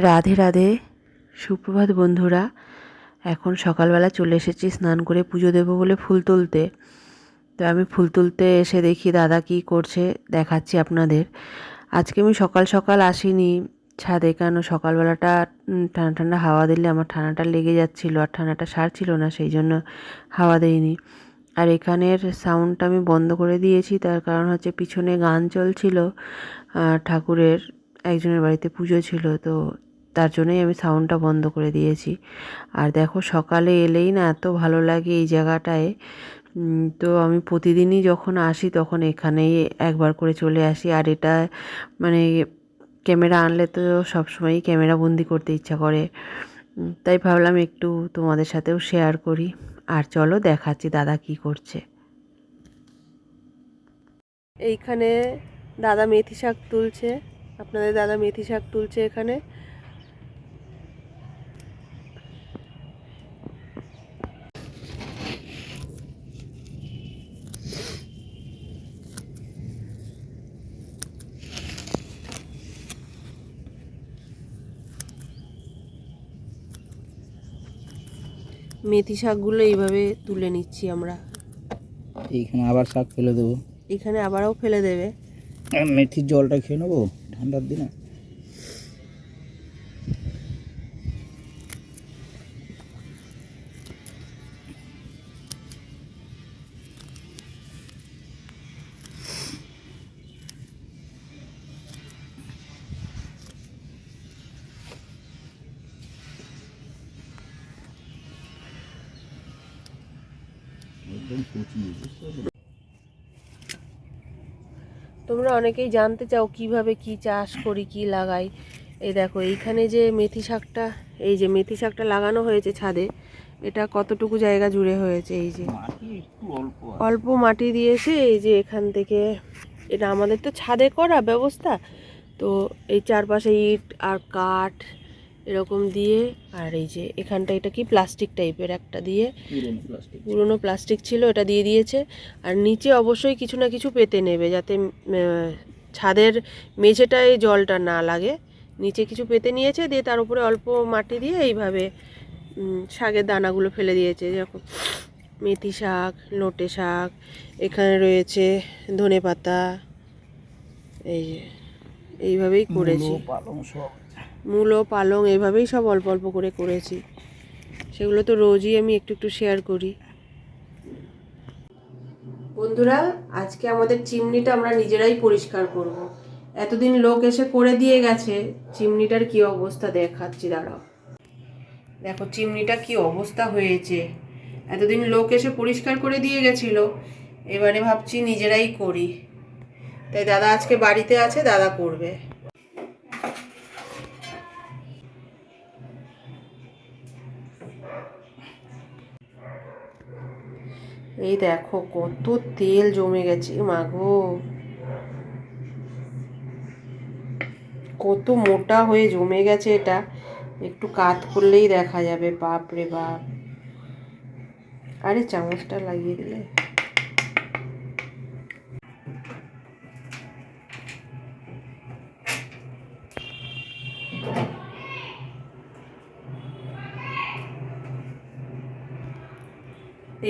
রাধে রাধে, সুপ্রভাত বন্ধুরা। এখন সকালবেলা চলে এসেছি স্নান করে পুজো দেবো বলে ফুল তুলতে। তো আমি ফুল তুলতে এসে দেখি দাদা কি করছে, দেখাচ্ছি আপনাদের। আজকে আমি সকাল সকাল আসিনি ছাদে, কেন সকালবেলাটা ঠান্ডা ঠান্ডা হাওয়া দিলে আমার ঠান্ডাটা লেগে যাচ্ছিলো, আর ঠান্ডাটা সারছিল না, সেই জন্য হাওয়া দেয়নি। আর এখানের সাউন্ডটা আমি বন্ধ করে দিয়েছি, তার কারণ হচ্ছে পিছনে গান চলছিল, ঠাকুরের একজনের বাড়িতে পুজো ছিল, তো তার জন্যই আমি সাউন্ডটা বন্ধ করে দিয়েছি। আর দেখো সকালে এলেই না এত ভালো লাগে এই জায়গাটায়। তো আমি প্রতিদিনই যখন আসি তখন এখানেই একবার করে চলে আসি। আর এটা মানে ক্যামেরা আনলে তো সবসময়ই ক্যামেরা বন্দি করতে ইচ্ছা করে, তাই ভাবলাম একটু তোমাদের সাথেও শেয়ার করি। আর চলো দেখাচ্ছি দাদা কি করছে। এইখানে দাদা মেথি শাক তুলছে, আপনাদের দাদা মেথি শাক তুলছে এখানে। মেথি শাকগুলো এইভাবে তুলে নিচ্ছি আমরা। এইখানে আবার শাক ফেলে দেবো, এখানে আবারও ফেলে দেবে। মেথির জলটা খেয়ে নেবো ঠান্ডার দিনে। তোমরা অনেকেই জানতে চাও কিভাবে কি চাষ করি, কি লাগাই। এই দেখো এইখানে যে মেথি শাকটা, এই যে মেথি শাকটা লাগানো হয়েছে ছাদে, এটা কতটুকু জায়গা জুড়ে হয়েছে। এই যে অল্প মাটি দিয়েছে, এই যে এখান থেকে, এটা আমাদের তো ছাদে করা ব্যবস্থা, তো এই চারপাশে ইট আর কাঠ এরকম দিয়ে, আর এই যে এখানটা এটা কি প্লাস্টিক টাইপের একটা দিয়ে, পুরনো প্লাস্টিক ছিল, এটা দিয়ে দিয়েছে। আর নিচে অবশ্যই কিছু না কিছু পেতে নেবে, যাতে ছাদের মেঝেটায় জলটা না লাগে। নিচে কিছু পেতে নিয়েছে, দিয়ে তার উপরে অল্প মাটি দিয়ে এইভাবে শাকের দানাগুলো ফেলে দিয়েছে। যেরকম মেথি শাক, নোটে শাক, এখানে রয়েছে ধনে পাতা, এই যে এইভাবেই করেছি। মূলো পালং এইভাবেই সব অল্প অল্প করে করেছি। সেগুলো তো রোজই আমি একটু একটু শেয়ার করি। বন্ধুরা, আজকে আমাদের চিমনিটা আমরা নিজেরাই পরিষ্কার করব। এতদিন লোক এসে করে দিয়ে গেছে, চিমনিটার কি অবস্থা দেখাচ্ছি, দাঁড়াও। দেখো চিমনিটা কি অবস্থা হয়েছে। এতদিন লোক এসে পরিষ্কার করে দিয়ে গেছিল, এবারে ভাবছি নিজেরাই করি। তাই দাদা আজকে বাড়িতে আছে, দাদা করবে। এই দেখো কত তেল জমে গেছে, মাগো কত মোটা হয়ে জমে গেছে। এটা একটু কাত করলেই দেখা যাবে, বাপ রে বাপ। আরে চামচটা লাগিয়ে দিলে।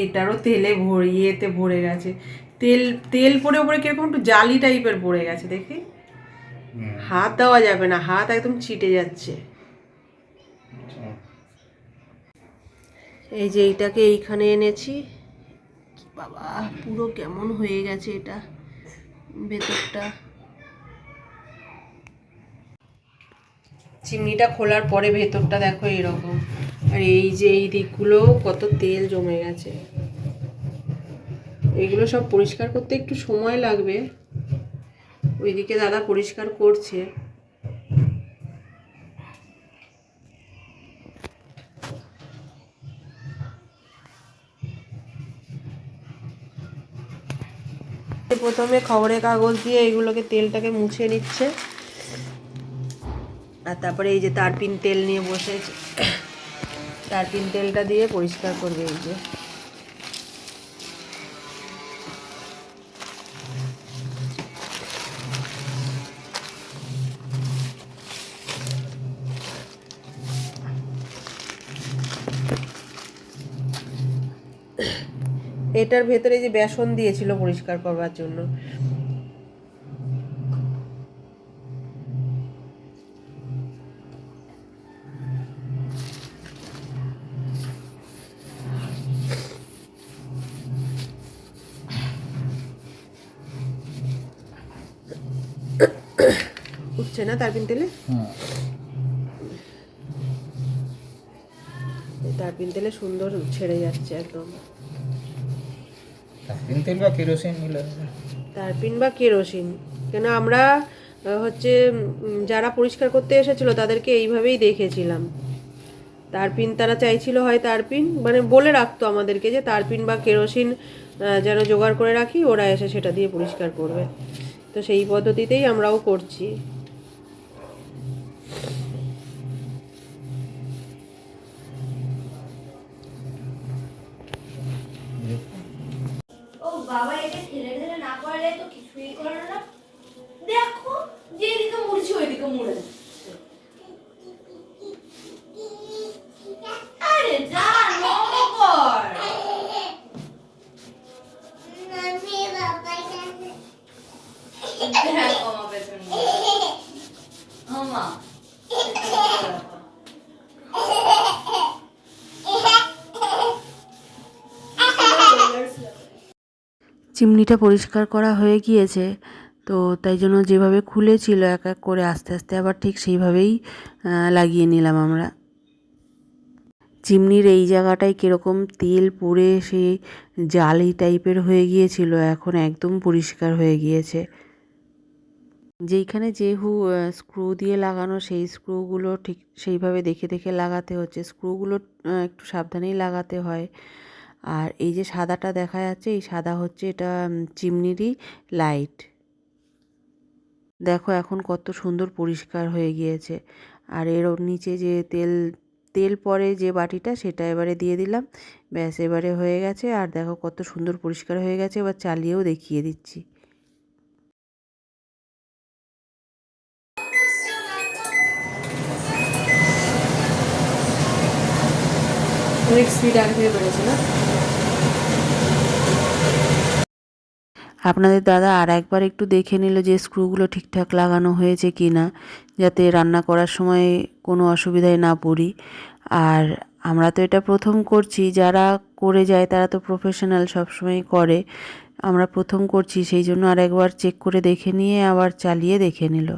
এটারও তেলে ইয়েতে ভরে গেছে, তেল তেল পরে উপরে কিরকম একটু জালি টাইপের পড়ে গেছে, দেখি। হাত দেওয়া যাবে না, হাত একদম ছিটে যাচ্ছে। এই যে এইটাকে এইখানে এনেছি, বাবা পুরো কেমন হয়ে গেছে এটা ভেতরটা। চিমনিটা খোলার পরে ভেতরটা দেখো এরকম। আর এই যে এই দিকগুলো কত তেল জমে গেছে। এইগুলো সব পরিষ্কার করতে একটু সময় লাগবে। ওইদিকে দাদা পরিষ্কার করছে। প্রথমে খবরের কাগজ দিয়ে এইগুলোকে তেলটাকে মুছে নিচ্ছে, আর তারপরে এই যে তারপিন তেল নিয়ে বসেছে, তারপিন তেলটা দিয়ে পরিষ্কার করবে। এই যে এটার ভেতরে যে বেসন দিয়েছিল পরিষ্কার করবার জন্য। উঠছে না তারপিন তেলে? হ্যাঁ, তারপিন তেলে সুন্দর ছেড়ে যাচ্ছে একদম। তারপিন তেল বা কেরোসিন মিলে হবে। তারপিন বা কেরোসিন, কেন আমরা হচ্ছে যারা পরিষ্কার করতে এসেছিল তাদেরকে এইভাবেই দেখেছিলাম। তারপিন তারা চাইছিল, হয় তারপিন মানে বলে রাখতো আমাদেরকে যে তারপিন বা কেরোসিন যেন জোগাড় করে রাখি, ওরা এসে সেটা দিয়ে পরিষ্কার করবে। তো সেই পদ্ধতিতেই আমরাও করছি। ও বাবা, এটা ঠেলে ঠেলে না করলে তো কিছুই করে না। দেখো, যেদিকে মুড়ছি ওইদিকে মুড়ে যাচ্ছে। আরে যা, নরম কর। দেখো আমার পেছনে। আমা, চিমনিটা পরিষ্কার করা হয়ে গিয়েছে, তো তাই জন্য যেভাবে খুলেছিল এক এক করে আস্তে আস্তে আবার ঠিক সেইভাবেই লাগিয়ে নিলাম আমরা। চিমনির এই জায়গাটায় কীরকম তেল পড়ে সে জালি টাইপের হয়ে গিয়েছিল, এখন একদম পরিষ্কার হয়ে গিয়েছে। যেইখানে যেহু স্ক্রু দিয়ে লাগানো, সেই স্ক্রুগুলো ঠিক সেইভাবে দেখে দেখে লাগাতে হচ্ছে। স্ক্রুগুলো একটু সাবধানেই লাগাতে হয়। আর এই যে সাদাটা দেখা যাচ্ছে, এই সাদা হচ্ছে এটা চিমনিরই লাইট। দেখো এখন কত সুন্দর পরিষ্কার হয়ে গিয়েছে। আর এর নিচে যে তেল তেল পরে যে বাটিটা, সেটা এবারে দিয়ে দিলাম, ব্যাস এবারে হয়ে গেছে। আর দেখো কত সুন্দর পরিষ্কার হয়ে গেছে। এবার চালিয়েও দেখিয়ে দিচ্ছি। অনেক স্পিড আগে থেকে বেড়েছে না? আপনাদের দাদা আর একবার একটু দেখে নিল যে স্ক্রুগুলো ঠিকঠাক লাগানো হয়েছে কি না, যাতে রান্না করার সময় কোনো অসুবিধায় না পড়ি। আর আমরা তো এটা প্রথম করছি, যারা করে যায় তারা তো প্রফেশনাল, সবসময় করে। আমরা প্রথম করছি, সেই জন্য আর একবার চেক করে দেখে নিয়ে আবার চালিয়ে দেখে নিল।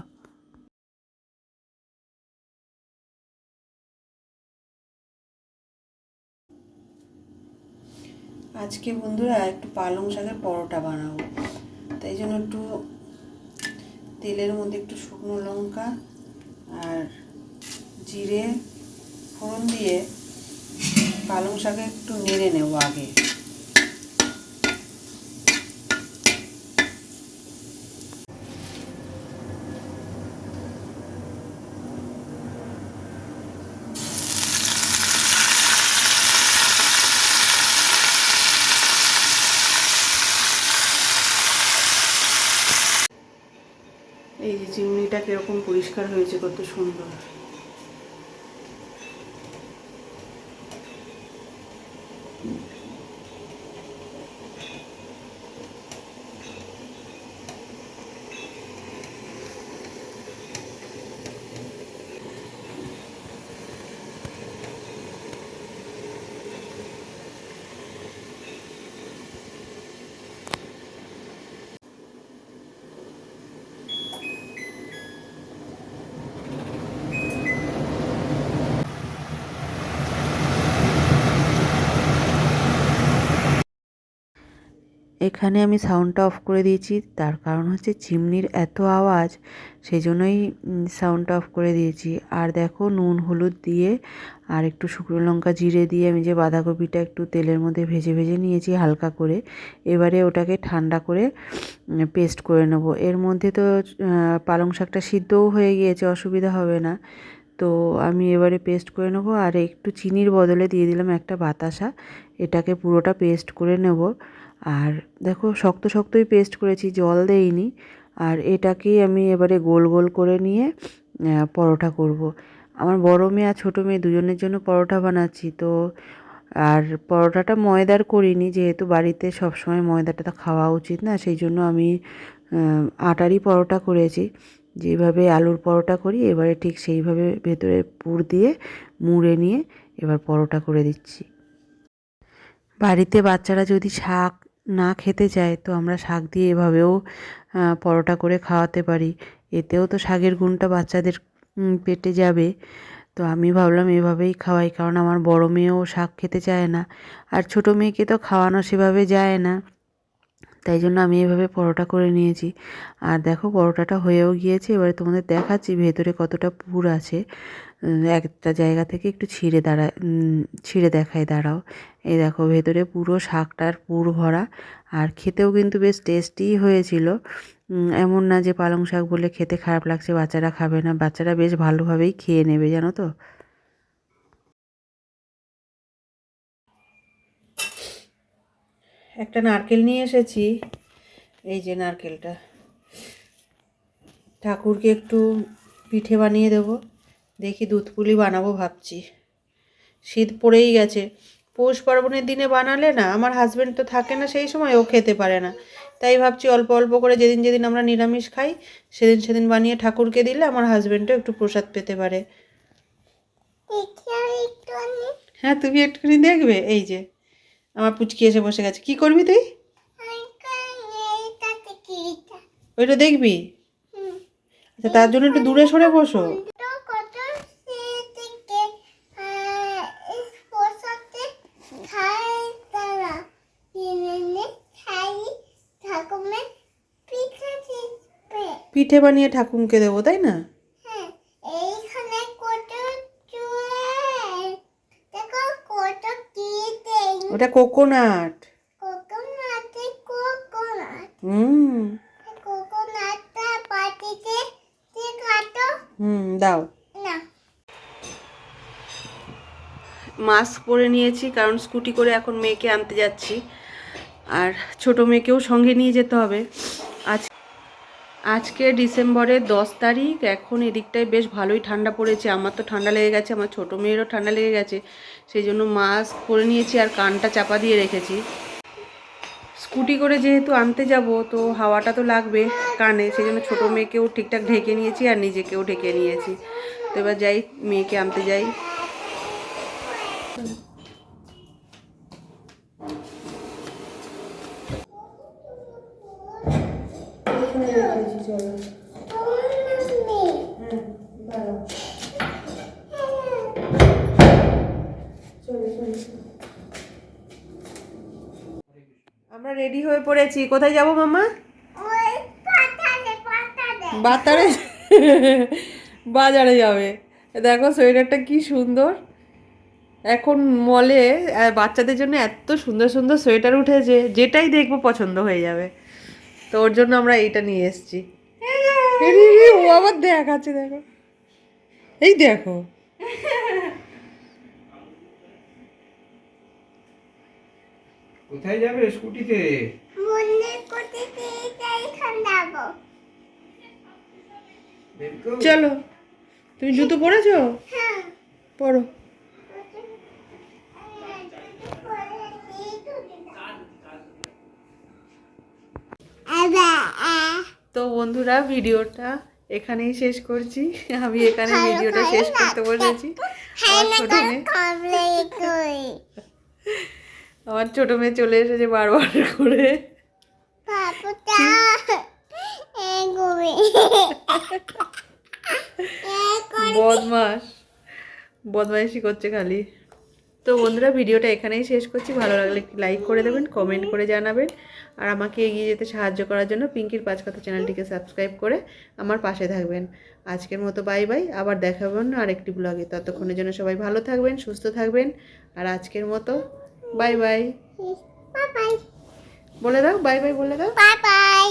আজকে বন্ধুরা একটু পালং শাকের পরোটা বানাবো, তাই জন্য একটু তেলের মধ্যে একটু শুকনো লঙ্কা আর জিরে ফোড়ন দিয়ে পালং শাকে একটু নেড়ে নেব আগে। এই যে চিমনিটা কিরকম পরিষ্কার হয়েছে, কত সুন্দর। এখানে আমি সাউন্ডটা অফ করে দিয়েছি, তার কারণ হচ্ছে চিমনির এত আওয়াজ, সেই জন্যই সাউন্ডটা অফ করে দিয়েছি। আর দেখো নুন হলুদ দিয়ে আর একটু শুকনো লঙ্কা জিরে দিয়ে আমি যে বাঁধাকপিটা একটু তেলের মধ্যে ভেজে ভেজে নিয়েছি হালকা করে, এবারে ওটাকে ঠান্ডা করে পেস্ট করে নেব। এর মধ্যে তো পালং শাকটা সিদ্ধও হয়ে গিয়েছে, অসুবিধা হবে না। তো আমি এবারে পেস্ট করে নেব। আর একটু চিনির বদলে দিয়ে দিলাম একটা বাতাসা, এটাকে পুরোটা পেস্ট করে নেব। আর দেখো শক্ত শক্তই পেস্ট করেছি, জল দেইনি। আর এটাকেই আমি এবারে গোল গোল করে নিয়ে পরোটা করব। আমার বড় মেয়ে আর ছোটো মেয়ে দুজনের জন্য পরোটা বানাচ্ছি, তো আর পরোটাটা ময়দার করিনি, যেহেতু বাড়িতে সবসময় ময়দাটা তো খাওয়া উচিত না, সেই জন্য আমি আটারই পরোটা করেছি। যেভাবে আলুর পরোটা করি এবারে ঠিক সেইভাবে ভেতরে পুর দিয়ে মুড়ে নিয়ে এবার পরোটা করে দিচ্ছি। বাড়িতে বাচ্চারা যদি শাক না খেতে চায় তো আমরা শাক দিয়ে এভাবেও পরোটা করে খাওয়াতে পারি। এতেও তো শাকের গুণটা বাচ্চাদের পেটে যাবে। তো আমি ভাবলাম এভাবেই খাওয়াই, কারণ আমার বড় মেয়েও শাক খেতে চায় না, আর ছোটো মেয়েকে তো খাওয়ানো সেভাবে যায় না। তাই জন্য আমি এভাবে পরোটা করে নিয়েছি। আর দেখো পরোটাটা হয়েও গিয়েছে। এবারে তোমাদের দেখাচ্ছি ভেতরে কতটা পুর আছে। একটা জায়গা থেকে একটু ছিঁড়ে দেখাই, দাঁড়াও। এই দেখো ভেতরে পুরো শাকটার পুর ভরা, আর খেতেও কিন্তু বেশ টেস্টিই হয়েছিল। এমন না যে পালং শাক বলে খেতে খারাপ লাগছে, বাচ্চারা খাবে না, বাচ্চারা বেশ ভালোভাবেই খেয়ে নেবে, জানো তো। একটা নারকেল নিয়ে এসেছি, এই যে নারকেলটা, ঠাকুরকে একটু পিঠে বানিয়ে দেবো। দেখি দুধ পুলি বানাবো ভাবছি। শীত পড়েই গেছে, পৌষ পার্বণের দিনে বানালে না, আমার হাজব্যান্ড তো থাকে না সেই সময়, ও খেতে পারে না। তাই ভাবছি অল্প অল্প করে যেদিন যেদিন আমরা নিরামিষ খাই সেদিন সেদিন বানিয়ে ঠাকুরকে দিলে আমার হাজব্যান্ডও একটু প্রসাদ পেতে পারে। হ্যাঁ, তুমি একটুখানি দেখবে। এই যে আমার পুচকি এসে বসে গেছে, কি করবি তুই? ওইটা দেখবি? আচ্ছা, তার জন্য একটু দূরে সরে বসো। পিঠে বানিয়ে ঠাকুরকে দেবো, তাই না? ওটা কোকোনাট। দাও। মাস্ক পরে নিয়েছি কারণ স্কুটি করে এখন মেয়েকে আনতে যাচ্ছি, আর ছোট মেয়েকেও সঙ্গে নিয়ে যেতে হবে। আজকে ডিসেম্বরের 10 তারিখ। এখন এদিকটায় বেশ ভালোই ঠান্ডা পড়েছে, আমার তো ঠান্ডা লেগে গেছে, আমার ছোটো মেয়েরও ঠান্ডা লেগে গেছে। সেই জন্য মাস্ক পরে নিয়েছি আর কানটা চাপা দিয়ে রেখেছি। স্কুটি করে যেহেতু আনতে যাব তো হাওয়াটা তো লাগবে কানে, সেই জন্য ছোটো মেয়েকেও ঠিকঠাক ঢেকে নিয়েছি আর নিজেকেও ঢেকে নিয়েছি। তো এবার যাই, মেয়েকে আনতে যাই। আমরা রেডি হয়ে পড়েছি। কোথায় যাব মামা? বাজারে। বাজারে যাবে। দেখো সোয়েটারটা কি সুন্দর। এখন মলে বাচ্চাদের জন্য এত সুন্দর সুন্দর সোয়েটার উঠেছে, যেটাই দেখবো পছন্দ হয়ে যাবে। তো ওর জন্য আমরা এইটা নিয়ে এসেছি। ও আবার দেখাচ্ছে, দেখো, এই দেখো। কোথায় যাবে স্কুটিতে? চলো, তুমি জুতো পরেছো? পরো। তো বন্ধুরা, ভিডিওটা এখানেই শেষ করছি। আমি এখানে ভিডিওটা শেষ করতে বসেছি। আমার ছোট মেয়ে চলে এসেছে বারবার করে। বদমাইশি করছে খালি। তো বন্ধুরা, ভিডিওটা এখানেই শেষ করছি। ভালো লাগলে একটি লাইক করে দেবেন, কমেন্ট করে জানাবেন, আর আমাকে এগিয়ে যেতে সাহায্য করার জন্য পিঙ্কির 5 কথা চ্যানেলটিকে সাবস্ক্রাইব করে আমার পাশে থাকবেন। আজকের মতো বাই বাই, আবার দেখা হবে না আরেকটি ব্লগে। ততক্ষণের জন্য সবাই ভালো থাকবেন, সুস্থ থাকবেন, আর আজকের মতো বাই বাই বলে দাও। বাই বাই বলে দাও। Bye bye.